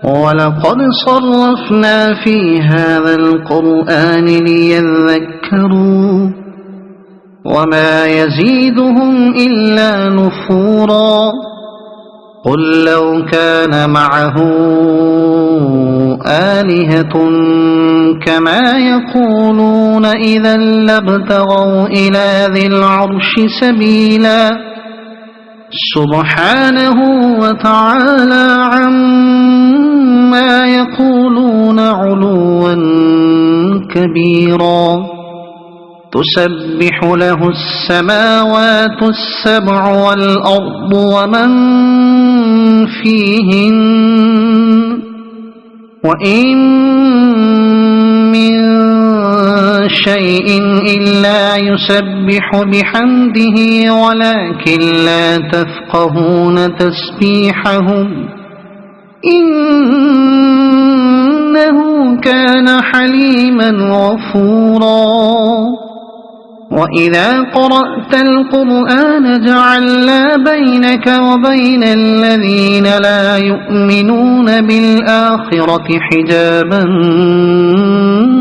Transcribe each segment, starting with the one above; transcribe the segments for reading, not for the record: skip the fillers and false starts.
ولقد صرفنا في هذا القرآن ليذكروا وما يزيدهم إلا نفورا قل لو كان معه آلهة كما يقولون إذا لابتغوا إلى ذي العرش سبيلا سبحانه وتعالى عما يقولون علوا كبيرا تسبح له السماوات السبع والأرض ومن فيهن وإن من شيء إلا يسبح بحمده ولكن لا تفقهون تسبيحهم إنه كان حليما غفورا وإذا قرأت القرآن جعلنا بينك وبين الذين لا يؤمنون بالآخرة حجابا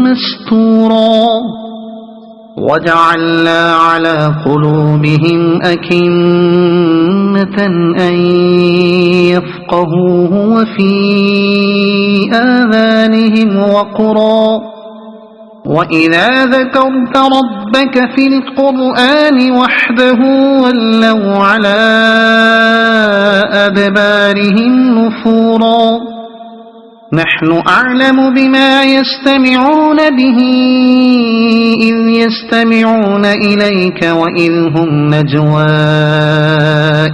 مستورا وجعلنا على قلوبهم أكنة أن يفقهوه وفي آذانهم وقرا وإذا ذكرت ربك في القرآن وحده ولوا على أدبارهم نفورا نحن أعلم بما يستمعون به إذ يستمعون إليك وإذ هم نجوى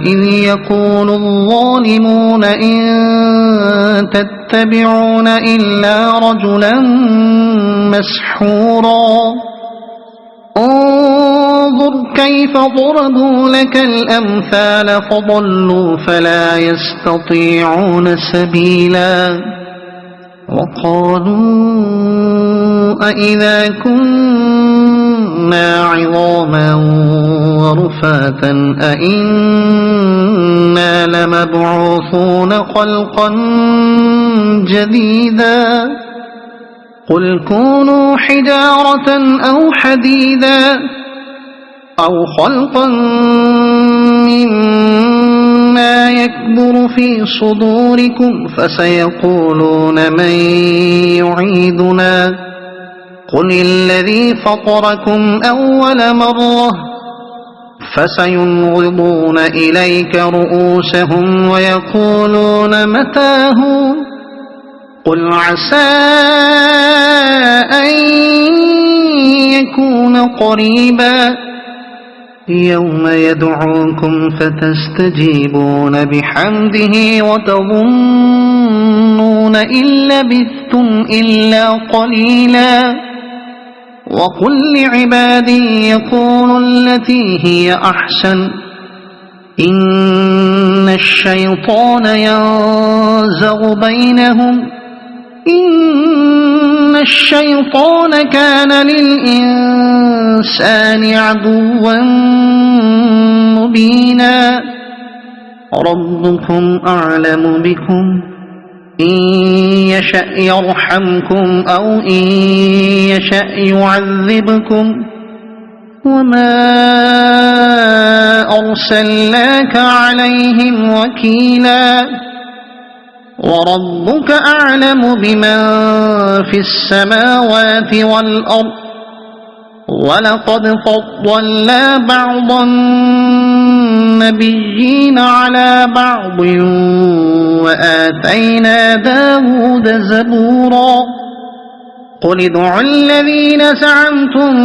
إذ يقول الظالمون إن تتبعون إلا رجلا مسحورا انظر كيف ضربوا لك الأمثال فضلوا فلا يستطيعون سبيلا وقالوا أئذا كنا عظاما ورفاتا أئنا لمبعوثون خلقا جديدا قل كونوا حجارة أو حديدا أو خلقا مما يكبر في صدوركم فسيقولون من يعيدنا قل الذي فطركم أول مرة فسينغضون إليك رؤوسهم ويقولون متاه قل عسى أن يكون قريبا يوم يدعوكم فتستجيبون بحمده وتظنون إن لبثتم إلا قليلا وقل لعبادي يقولوا التي هي أحسن إن الشيطان ينزغ بينهم إن الشيطان كان للإنسان عدوا مبينا ربكم أعلم بكم إن يشأ يرحمكم أو إن يشأ يعذبكم وما أرسلناك عليهم وكيلا وربك أعلم بمن في السماوات والأرض ولقد فضلنا بعض النبيين على بعض وآتينا داود زبورا قل ادعوا الذين زعمتم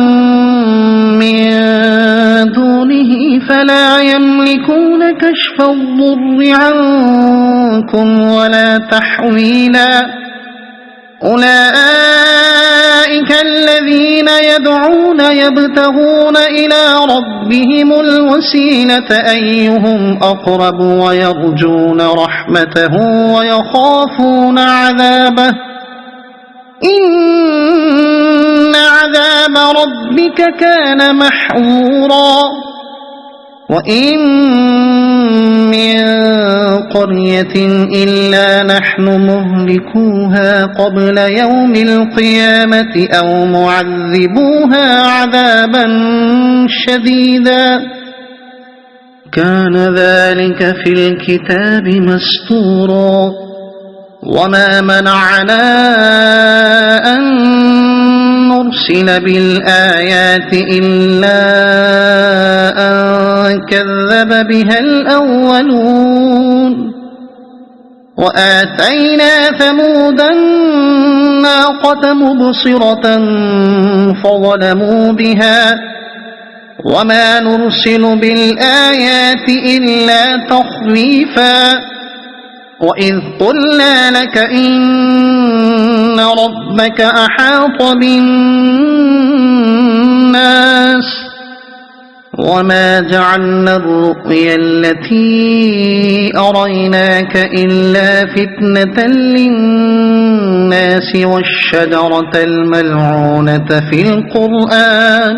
من دونه فلا يملكون كشف الضر عنكم ولا تحويلا أولئك الذين يدعون يبتغون إلى ربهم الوسيلة أيهم أقرب ويرجون رحمته ويخافون عذابه إن عذاب ربك كان محظورا وإن من قرية إلا نحن مهلكوها قبل يوم القيامة أو معذبوها عذابا شديدا كان ذلك في الكتاب مسطورا وما منعنا أن نرسل بالآيات إلا أن كذب بها الأولون وآتينا ثمود الناقة مبصرة فظلموا بها وما نرسل بالآيات إلا تخويفا وإذ قلنا لك إن ربك أحاط بالناس وما جعلنا الرؤيا التي أريناك إلا فتنة للناس والشجرة الملعونة في القرآن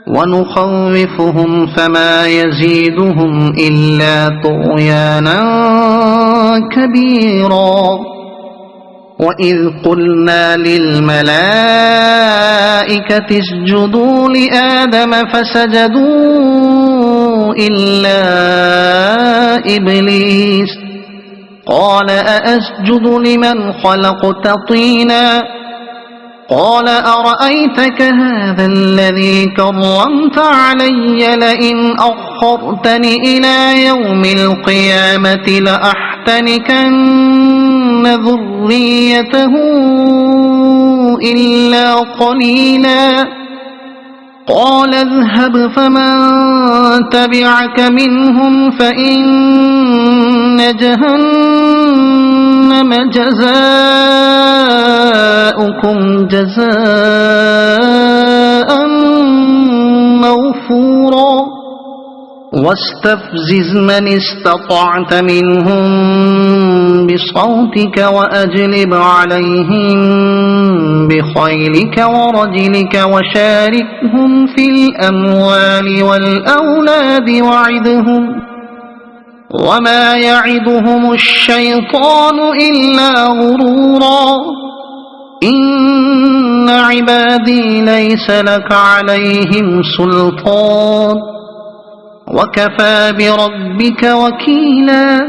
ونخوفهم فما يزيدهم إلا طغيانا كبيرا وإذ قلنا للملائكة اسجدوا لآدم فسجدوا إلا إبليس قال أأسجد لمن خلقت طينا قال أرأيتك هذا الذي كرمت علي لئن أخرتني إلى يوم القيامة لأحتنكن ذريته إلا قليلا قال اذهب فمن تبعك منهم فإن جهنم جزاؤكم جزاء موفورا واستفزز من استطعت منهم بصوتك وأجلب عليهم بخيلك ورجلك وشاركهم في الأموال والأولاد وعدهم وما يعدهم الشيطان إلا غرورا إن عبادي ليس لك عليهم سلطان وكفى بربك وكيلا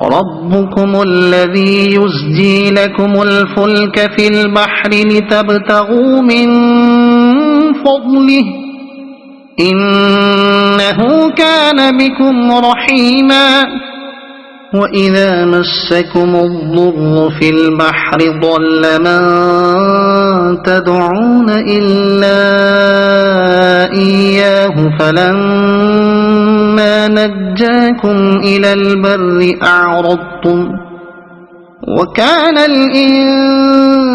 ربكم الذي يزجي لكم الفلك في البحر لتبتغوا من فضله إنه كان بكم رحيما وإذا مسكم الضر في البحر ضل من تدعون إلا إياه فلما نجاكم إلى البر أعرضتم وكان الإنسان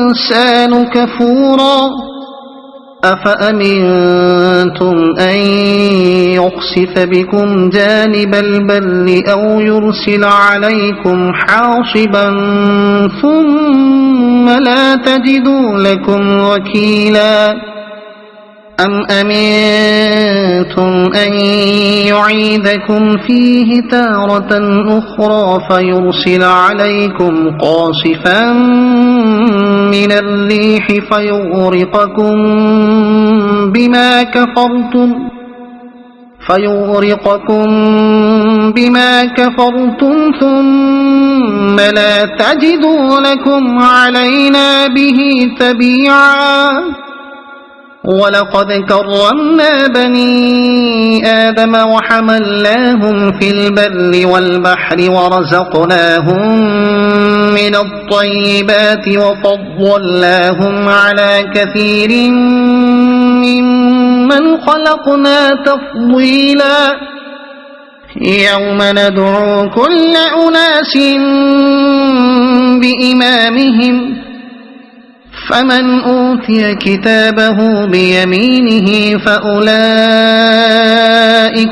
كفورا أفأمنتم أن يخسف بكم جانب البر أو يرسل عليكم حاصبا ثم لا تجدوا لكم وكيلا أم أمنتم أن يعيدكم فيه تارة أخرى فيرسل عليكم قاصفا من الريح فيغرقكم بما كفرتم ثم لا تجدوا لكم علينا به تبيعا ولقد كرمنا بني آدم وحملناهم في البر والبحر ورزقناهم من الطيبات وفضلناهم على كثير ممن خلقنا تفضيلا يوم ندعو كل أناس بإمامهم فمن أوتي كتابه بيمينه فأولئك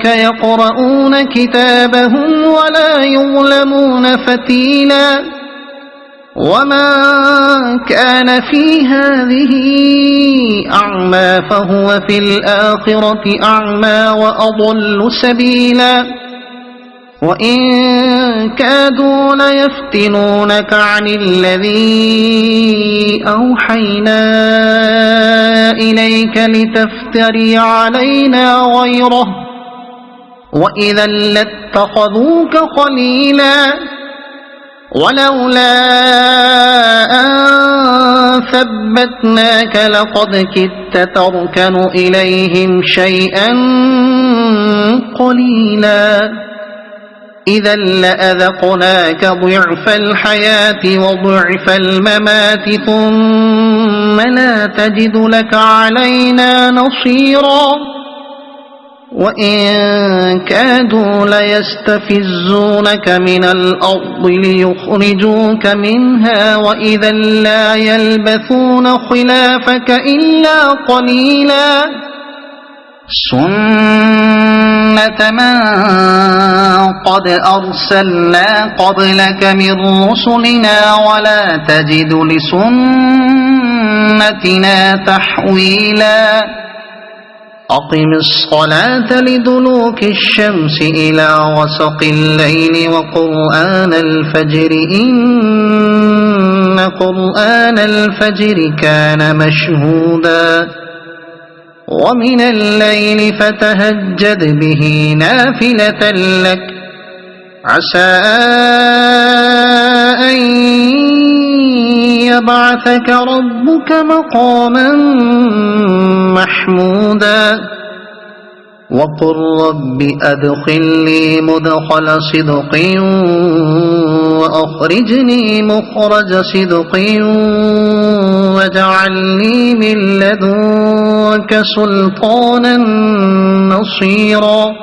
يقرؤون كتابهم ولا يظلمون فتيلا وما كان في هذه أعمى فهو في الآخرة أعمى وأضل سبيلا وإن كادوا ليفتنونك عن الذي أوحينا إليك لتفتري علينا غيره وإذا لاتخذوك خليلا ولولا أن ثبتناك لقد كدت تركن إليهم شيئا قليلا إذا لأذقناك ضعف الحياة وضعف الممات ثم لا تجد لك علينا نصيرا وإن كادوا ليستفزونك من الأرض ليخرجوك منها وإذا لا يلبثون خلافك إلا قليلا سنة من قد أرسلنا قبلك من رسلنا ولا تجد لسنتنا تحويلا أقم الصلاة لدلوك الشمس إلى غسق الليل وقرآن الفجر إن قرآن الفجر كان مشهودا ومن الليل فتهجد به نافلة لك عسى أن يبعثك ربك مقاما محمودا وقل رب أدخلني مدخل صدق وأخرجني مخرج صدق واجعلني من لدنك سلطانا نصيرا